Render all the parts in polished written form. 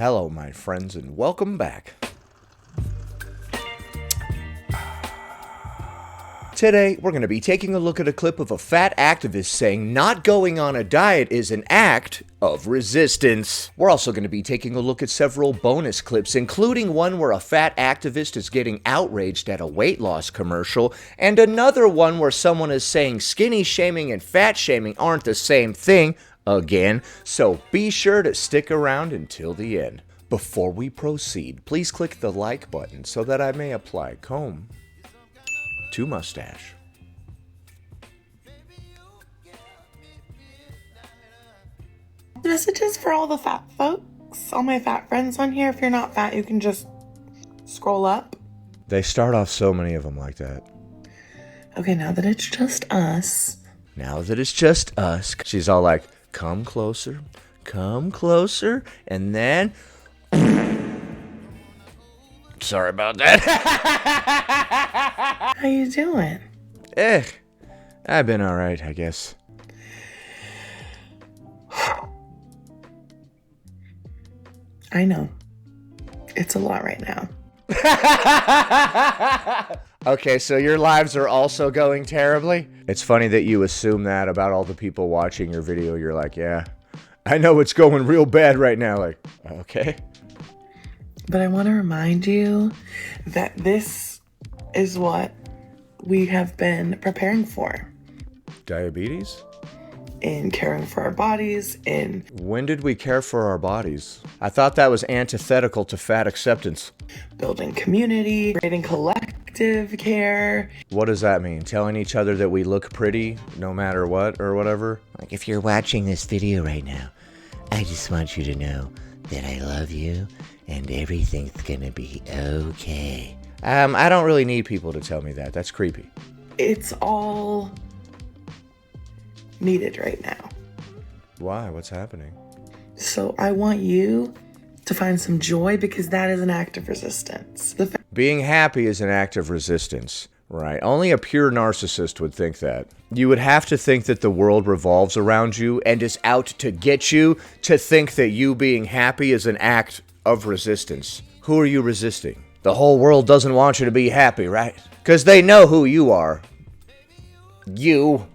Hello, my friends, and welcome back. Today, we're going to be taking a look at a clip of a fat activist saying not going on a diet is an act of resistance. We're also going to be taking a look at several bonus clips, including one where a fat activist is getting outraged at a weight loss commercial, and another one where someone is saying skinny shaming and fat shaming aren't the same thing again, so be sure to stick around until the end. Before we proceed, please click the like button so that I may apply comb to mustache. Messages for all the fat folks, all my fat friends on here. If you're not fat, you can just scroll up. They start off so many of them like that. Okay, now that it's just us. Now that it's just us, she's all like, come closer, and then... Sorry about that. How you doing? I've been alright, I guess. I know. It's a lot right now. Okay, so your lives are also going terribly? It's funny that you assume that about all the people watching your video. You're like, yeah, I know it's going real bad right now. Like, okay. But I want to remind you that this is what we have been preparing for. Diabetes? In caring for our bodies, in... When did we care for our bodies? I thought that was antithetical to fat acceptance. Building community, creating collective care. What does that mean? Telling each other that we look pretty no matter what or whatever? Like, if you're watching this video right now, I just want you to know that I love you and everything's gonna be okay. I don't really need people to tell me that. That's creepy. It's all needed right now. Why? What's happening? So I want you to find some joy, because that is an act of resistance. Being happy is an act of resistance, right? Only a pure narcissist would think that. You would have to think that the world revolves around you and is out to get you to think that you being happy is an act of resistance. Who are you resisting? The whole world doesn't want you to be happy, right? Because they know who you are. You.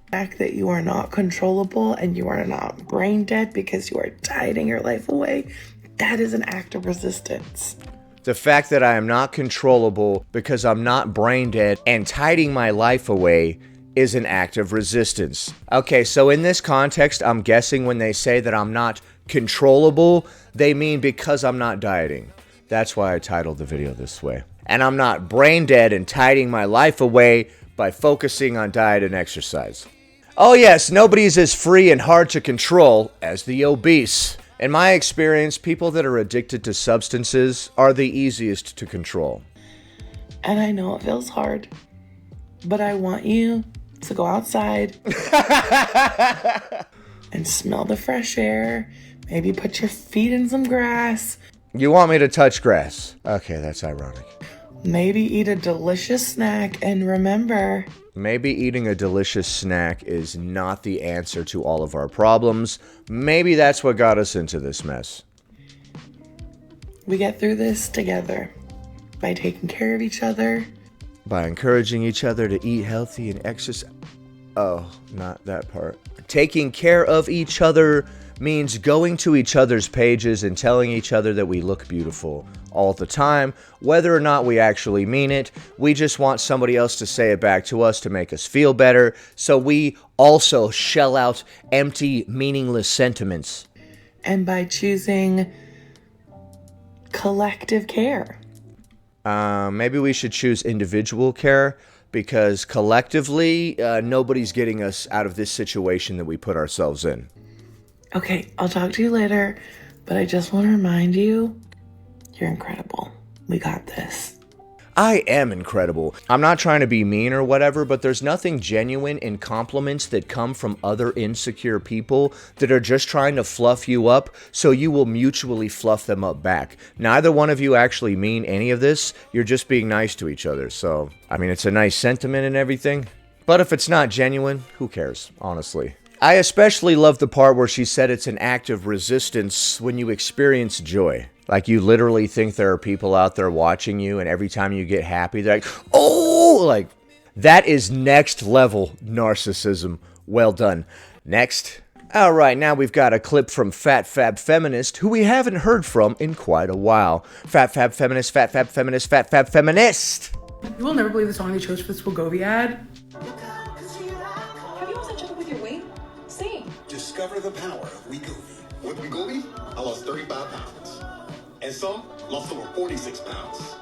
The fact that you are not controllable and you are not brain dead because you are dieting your life away, that is an act of resistance. The fact that I am not controllable because I'm not brain dead and tiding my life away is an act of resistance. Okay, so in this context, I'm guessing when they say that I'm not controllable, they mean because I'm not dieting. That's why I titled the video this way. And I'm not brain dead and tiding my life away by focusing on diet and exercise. Oh yes, nobody's as free and hard to control as the obese. In my experience, people that are addicted to substances are the easiest to control. And I know it feels hard, but I want you to go outside and smell the fresh air. Maybe put your feet in some grass. You want me to touch grass? Okay, that's ironic. Maybe eat a delicious snack, and remember... Maybe eating a delicious snack is not the answer to all of our problems. Maybe that's what got us into this mess. We get through this together by taking care of each other. By encouraging each other to eat healthy and exercise. Oh, not that part. Taking care of each other means going to each other's pages and telling each other that we look beautiful all the time, whether or not we actually mean it. We just want somebody else to say it back to us to make us feel better, so we also shell out empty, meaningless sentiments. And by choosing collective care. Maybe we should choose individual care, because collectively, nobody's getting us out of this situation that we put ourselves in. Okay, I'll talk to you later, but I just want to remind you, you're incredible. We got this. I am incredible. I'm not trying to be mean or whatever, but there's nothing genuine in compliments that come from other insecure people that are just trying to fluff you up so you will mutually fluff them up back. Neither one of you actually mean any of this. You're just being nice to each other. So, I mean, it's a nice sentiment and everything. But if it's not genuine, who cares, honestly? I especially love the part where she said it's an act of resistance when you experience joy. Like, you literally think there are people out there watching you, and every time you get happy, they're like, oh, like, that is next level narcissism. Well done. Next. All right, now we've got a clip from Fat Fab Feminist, who we haven't heard from in quite a while. Fat Fab Feminist, Fat Fab Feminist, Fat Fab Feminist. You will never believe the song they chose for this Wegovy ad. Have you also checked with your weight? Same. Discover the power of Wegovy. With Wegovy, I lost 35 pounds. And some lost over 46 pounds.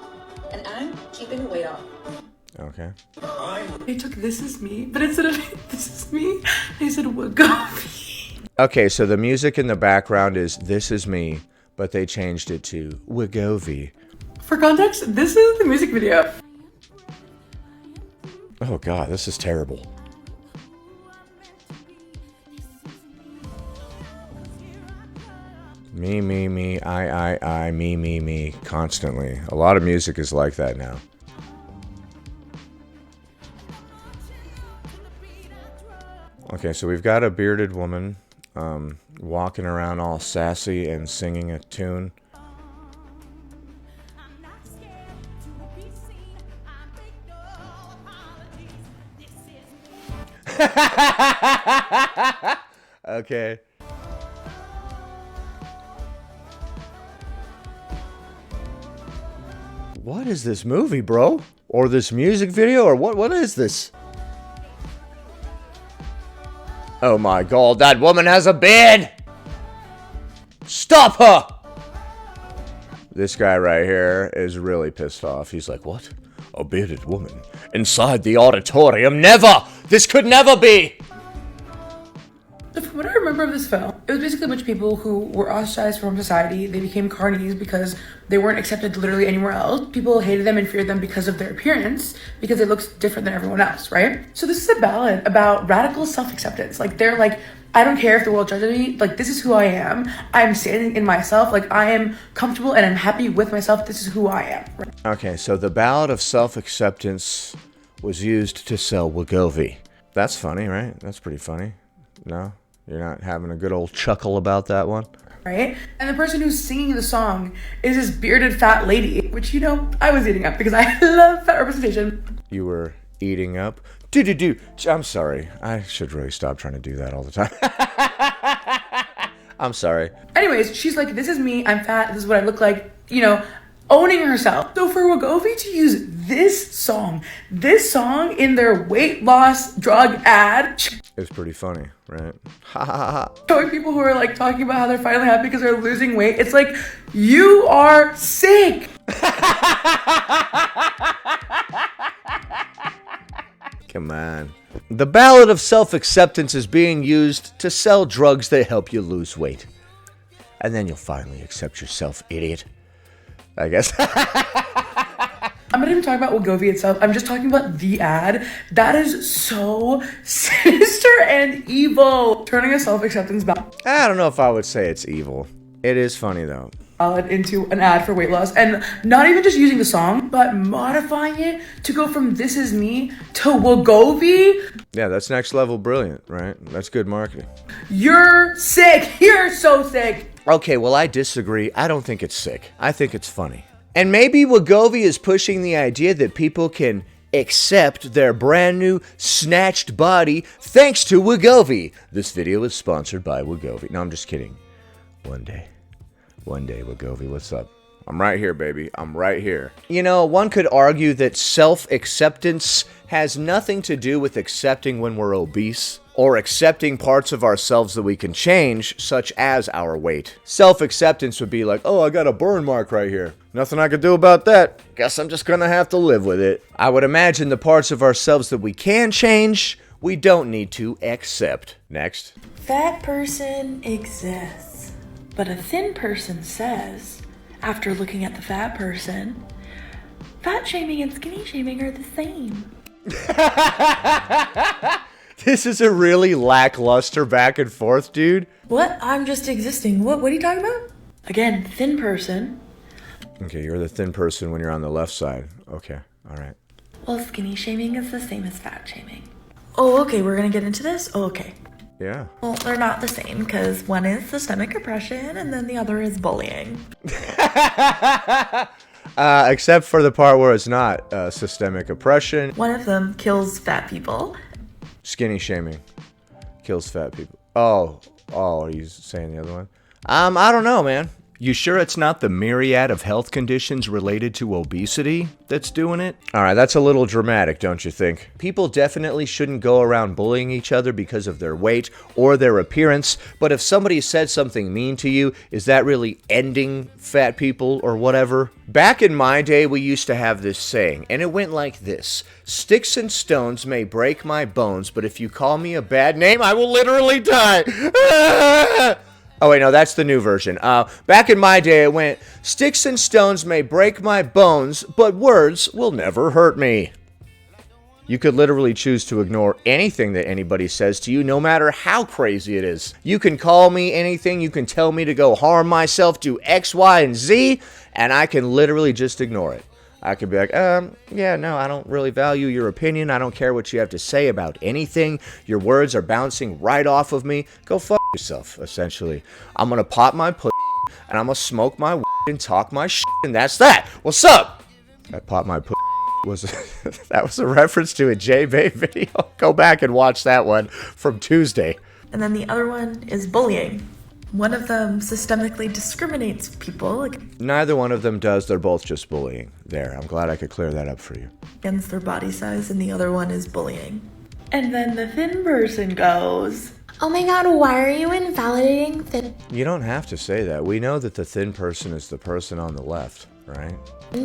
And I'm keeping the weight off. Okay. They took This Is Me, but instead of This Is Me, they said Wegovy. Okay, so the music in the background is This Is Me, but they changed it to Wegovy. For context, this is the music video. Oh god, this is terrible. Me, I, me, constantly. A lot of music is like that now. Okay, so we've got a bearded woman walking around all sassy and singing a tune. Okay. What is this movie, bro? Or this music video? Or what is this? Oh my god, that woman has a beard! Stop her! This guy right here is really pissed off. He's like, what? A bearded woman inside the auditorium? Never! This could never be! From what I remember of this film, it was basically a bunch of people who were ostracized from society. They became carnies because they weren't accepted literally anywhere else. People hated them and feared them because of their appearance, because they looked different than everyone else, right? So this is a ballad about radical self-acceptance. Like, they're like, I don't care if the world judges me. Like, this is who I am. I'm standing in myself. Like, I am comfortable and I'm happy with myself. This is who I am. Right? Okay, so the ballad of self-acceptance was used to sell Wegovy. That's funny, right? That's pretty funny. No? You're not having a good old chuckle about that one? Right? And the person who's singing the song is this bearded fat lady, which, you know, I was eating up because I love fat representation. You were eating up? Do. I'm sorry. I should really stop trying to do that all the time. I'm sorry. Anyways, she's like, this is me, I'm fat, this is what I look like, you know, owning herself. So for Wegovy to use this song in their weight loss drug ad, it's pretty funny, right? showing people who are like talking about how they're finally happy because they're losing weight, it's like, you are sick. Come on. The ballad of self-acceptance is being used to sell drugs that help you lose weight. And then you'll finally accept yourself, idiot. I guess. I'm not even talking about Wegovy itself. I'm just talking about the ad. That is so sinister and evil. Turning a self-acceptance I don't know if I would say it's evil. It is funny, though. ballad into an ad for weight loss, and not even just using the song, but modifying it to go from This Is Me to Wegovy. Yeah, that's next level brilliant, right? That's good marketing. You're sick. You're so sick. Okay, well, I disagree. I don't think it's sick. I think it's funny. And maybe Wegovy is pushing the idea that people can accept their brand new snatched body thanks to Wegovy. This video is sponsored by Wegovy. No, I'm just kidding. One day, Wegovy, what's up? I'm right here, baby. I'm right here. You know, one could argue that self-acceptance has nothing to do with accepting when we're obese, or accepting parts of ourselves that we can change, such as our weight. Self-acceptance would be like, oh, I got a burn mark right here. Nothing I could do about that. Guess I'm just gonna have to live with it. I would imagine the parts of ourselves that we can change, we don't need to accept. Next. Fat person exists, but a thin person says, after looking at the fat person, fat shaming and skinny shaming are the same. This is a really lackluster back and forth, dude. What? I'm just existing. What are you talking about? Again, thin person. Okay, you're the thin person when you're on the left side. Okay, all right. Well, skinny shaming is the same as fat shaming. Oh, okay, we're gonna get into this? Oh, okay. Yeah. Well, they're not the same because one is systemic oppression and then the other is bullying. Except for the part where it's not systemic oppression. One of them kills fat people. Skinny shaming kills fat people. Oh, are you saying the other one? I don't know, man. You sure it's not the myriad of health conditions related to obesity that's doing it? All right, that's a little dramatic, don't you think? People definitely shouldn't go around bullying each other because of their weight or their appearance, but if somebody said something mean to you, is that really ending fat people or whatever? Back in my day, we used to have this saying, and it went like this: "Sticks and stones may break my bones, but if you call me a bad name, I will literally die." Oh, wait, no, that's the new version. Back in my day, it went, "Sticks and stones may break my bones, but words will never hurt me." You could literally choose to ignore anything that anybody says to you, no matter how crazy it is. You can call me anything, you can tell me to go harm myself, do X, Y, and Z, and I can literally just ignore it. I could be like, yeah, no, I don't really value your opinion. I don't care what you have to say about anything. Your words are bouncing right off of me. Go fuck yourself, essentially. I'm gonna pop my pussy, and I'm gonna smoke my and talk my shit, and that's that. What's up? I pop my pussy. That was a reference to a J-Bay video. Go back and watch that one from Tuesday. And then the other one is bullying. One of them systemically discriminates people Neither one of them does. They're both just bullying. There, I'm glad I could clear that up for you. against their body size, and the other one is bullying. And then the thin person goes, "Oh my god, why are you invalidating thin You don't have to say that. We know that the thin person is the person on the left, right?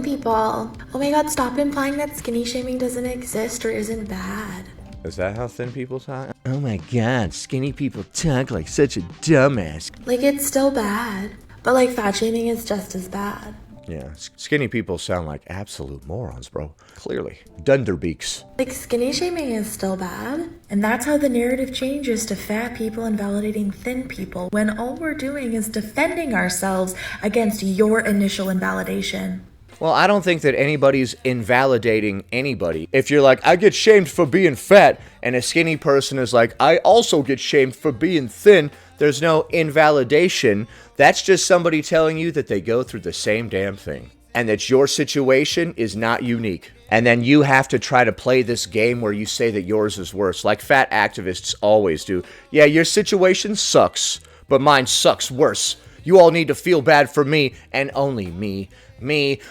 people? Oh my god, stop implying that skinny shaming doesn't exist or isn't bad." Is that how thin people talk? Oh my god, skinny people talk like such a dumbass. Like, it's still bad. But like, fat shaming is just as bad. Yeah, skinny people sound like absolute morons, bro. Clearly. Dunderbeaks. Like, skinny shaming is still bad. And that's how the narrative changes to fat people invalidating thin people, when all we're doing is defending ourselves against your initial invalidation. Well, I don't think that anybody's invalidating anybody. If you're like, I get shamed for being fat, and a skinny person is like, I also get shamed for being thin, there's no invalidation. That's just somebody telling you that they go through the same damn thing, and that your situation is not unique. And then you have to try to play this game where you say that yours is worse, like fat activists always do. Yeah, your situation sucks, but mine sucks worse. You all need to feel bad for me, and only me. Me.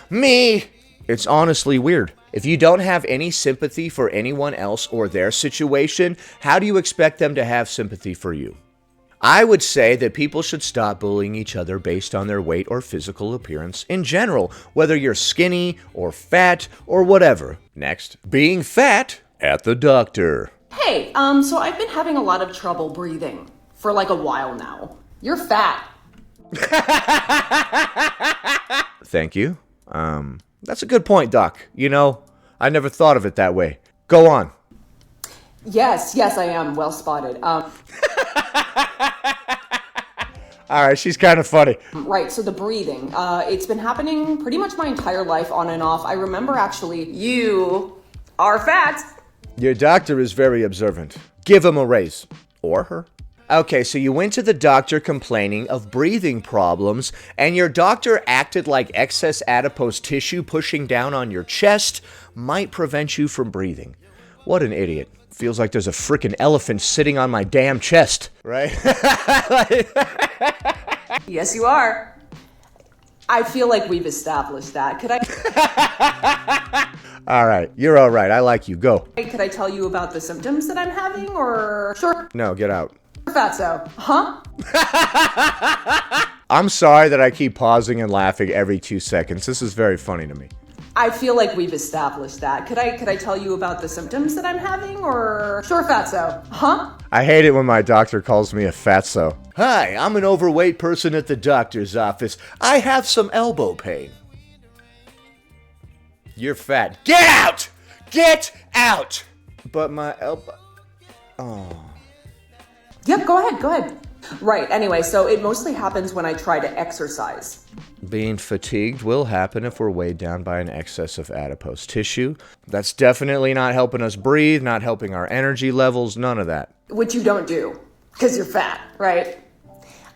It's honestly weird. If you don't have any sympathy for anyone else or their situation, how do you expect them to have sympathy for you? I would say that people should stop bullying each other based on their weight or physical appearance in general, whether you're skinny or fat or whatever. Next, being fat at the doctor. Hey, so I've been having a lot of trouble breathing for like a while now. You're fat. Thank you. That's a good point, Doc. You know, I never thought of it that way. Go on. Yes, I am. Well spotted. All right, she's kind of funny. Right, so the breathing. It's been happening pretty much my entire life, on and off. I remember actually, you are fat. Your doctor is very observant. Give him a raise. Or her. Okay, so you went to the doctor complaining of breathing problems, and your doctor acted like excess adipose tissue pushing down on your chest might prevent you from breathing. What an idiot. Feels like there's a freaking elephant sitting on my damn chest, right? Yes, you are. I feel like we've established that. Could I All right, you're all right. I like you. Go. tell you about the symptoms that I'm having, or sure, No, get out. fatso, huh? I'm sorry that I keep pausing and laughing every 2 seconds. This is very funny to me. I feel like we've established that. Could I tell you about the symptoms that I'm having, or sure, fatso, huh? I hate it when my doctor calls me a fatso. Hi, I'm an overweight person at the doctor's office. I have some elbow pain. You're fat. Get out! Get out! But my elbow... Oh. Yep, go ahead. Right, anyway, so it mostly happens when I try to exercise. Being fatigued will happen if we're weighed down by an excess of adipose tissue. That's definitely not helping us breathe, not helping our energy levels, none of that. Which you don't do. Because you're fat, right?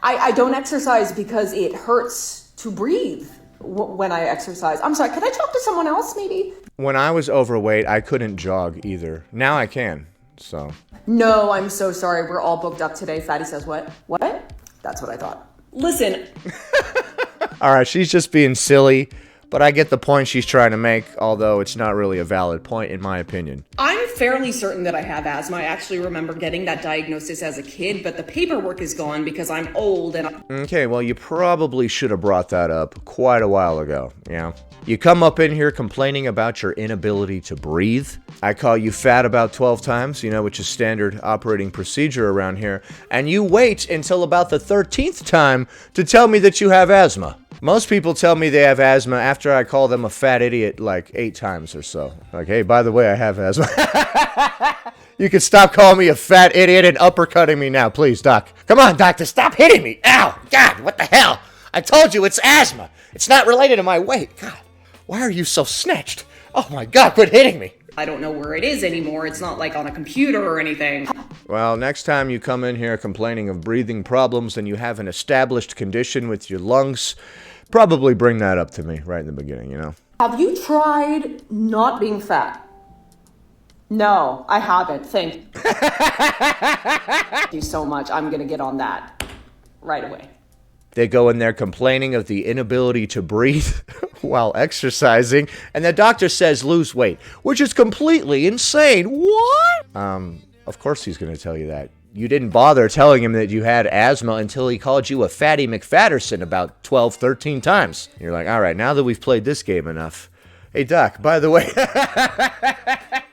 I don't exercise because it hurts to breathe when I exercise. I'm sorry, could I talk to someone else maybe? When I was overweight, I couldn't jog either. Now I can, so. No, I'm so sorry. We're all booked up today. Fatty says what? What? That's what I thought. Listen. All right, she's just being silly, but I get the point she's trying to make, although it's not really a valid point in my opinion. I'm fairly certain that I have asthma. I actually remember getting that diagnosis as a kid, but the paperwork is gone because I'm old and Okay, well, you probably should have brought that up quite a while ago, yeah? You come up in here complaining about your inability to breathe. I call you fat about 12 times, which is standard operating procedure around here, and you wait until about the 13th time to tell me that you have asthma. Most people tell me they have asthma after I call them a fat idiot like 8 times or so. Like, hey, by the way, I have asthma. You can stop calling me a fat idiot and uppercutting me now, please, Doc. Come on, doctor, stop hitting me. Ow, God, what the hell? I told you it's asthma. It's not related to my weight. God, why are you so snatched? Oh my God, quit hitting me. I don't know where it is anymore. It's not like on a computer or anything. Well, next time you come in here complaining of breathing problems and you have an established condition with your lungs, probably bring that up to me right in the beginning, Have you tried not being fat? No, I haven't. Thank you so much. I'm going to get on that right away. They go in there complaining of the inability to breathe while exercising, and the doctor says lose weight, which is completely insane. What? Of course he's going to tell you that. You didn't bother telling him that you had asthma until he called you a fatty McFatterson about 12, 13 times. You're like, all right, now that we've played this game enough. Hey, Doc, by the way...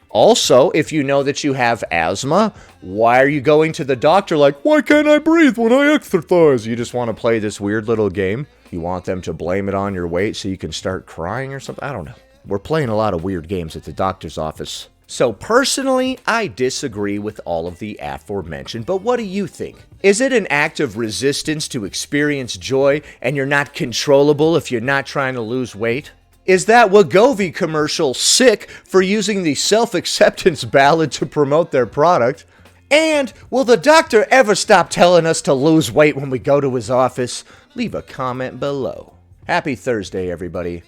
Also, if you know that you have asthma, why are you going to the doctor like, why can't I breathe when I exercise? You just want to play this weird little game? You want them to blame it on your weight so you can start crying or something? I don't know. We're playing a lot of weird games at the doctor's office. So personally, I disagree with all of the aforementioned, but what do you think? Is it an act of resistance to experience joy and you're not controllable if you're not trying to lose weight? Is that Wegovy commercial sick for using the self-acceptance ballad to promote their product? And will the doctor ever stop telling us to lose weight when we go to his office? Leave a comment below. Happy Thursday, everybody.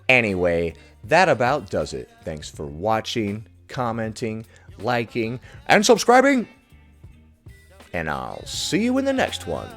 Anyway, that about does it. Thanks for watching, commenting, liking, and subscribing. And I'll see you in the next one.